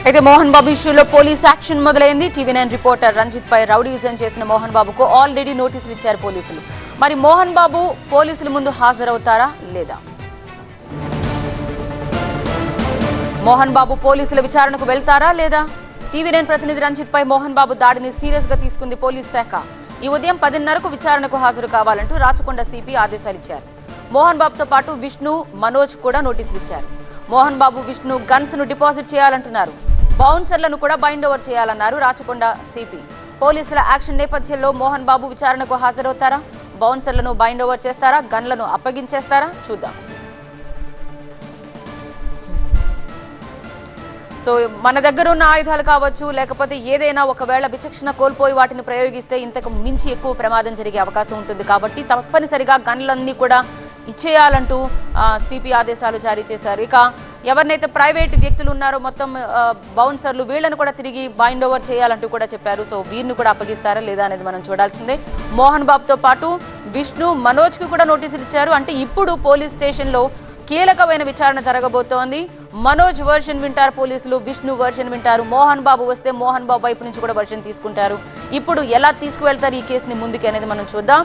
అయితే మోహన్ బాబు ఇష్యూలో police action మొదలైంది. టీవీ9 రిపోర్టర్ రంజిత్ పై రౌడీయిజం చేసిన మోహన్ బాబుకు ఆల్రెడీ నోటీసులు ఇచ్చారు పోలీసులు. మరి మోహన్ బాబు పోలీసుల ముందు హాజరవుతారా లేదా? మోహన్ బాబు పోలీసుల విచారణకు వెళ్తారా లేదా? టీవీ9 ప్రతినిధి రంజిత్ పై మోహన్ బాబు దాడిని సీరియస్ గా తీసుకుంది పోలీస్ శాఖ. ఈ ఉదయం 10:30కు విచారణకు హాజరు కావాలంటూ రాచకొండ సిపి ఆదేశాలు ఇచ్చారు. మోహన్ బాబుతో పాటు విష్ణు, మనోజ్ కూడా నోటీసులు ఇచ్చారు. మోహన్ బాబు, విష్ణు గన్స్ ను డిపాజిట్ చేయాలంటున్నారు. బౌన్సర్లను కూడా బైండ్ ఓవర్ చేయాలన్నారు రాచకొండ సిపి. పోలీసుల యాక్షన్ నేపథ్యంలో మోహన్ బాబు విచారణకు హాజరవుతారా? బౌన్సర్లను బైండ్ ఓవర్ చేస్తారా? గన్లను అప్పగించేస్తారా? చూద్దాం. సో మన దగ్గర ఉన్న ఆయుధాలు కావచ్చు, లేకపోతే ఏదైనా ఒకవేళ విచక్షణ కోల్పోయి వాటిని ప్రయోగిస్తే ఇంతకు మించి ఎక్కువ ప్రమాదం జరిగే అవకాశం ఉంటుంది. కాబట్టి తప్పనిసరిగా గన్లన్నీ కూడా ఇచ్చేయాలంటూ సిపి ఆదేశాలు జారీ చేశారు. ఇక ఎవరినైతే ప్రైవేట్ వ్యక్తులు ఉన్నారో మొత్తం బౌన్సర్లు, వీళ్ళను కూడా తిరిగి బైండ్ ఓవర్ చేయాలంటూ కూడా చెప్పారు. సో వీరిని కూడా అప్పగిస్తారా లేదా అనేది మనం చూడాల్సిందే. మోహన్ బాబుతో పాటు విష్ణు, మనోజ్ కి కూడా నోటీసులు ఇచ్చారు. అంటే ఇప్పుడు పోలీస్ స్టేషన్లో కీలకమైన విచారణ జరగబోతోంది. మనోజ్ వర్షన్ వింటారు పోలీసులు, విష్ణు వర్షన్ వింటారు. మోహన్ బాబు వస్తే మోహన్ బాబు వైపు నుంచి కూడా వర్షన్ తీసుకుంటారు. ఇప్పుడు ఎలా తీసుకువెళ్తారు ఈ కేసుని ముందుకి అనేది మనం చూద్దాం.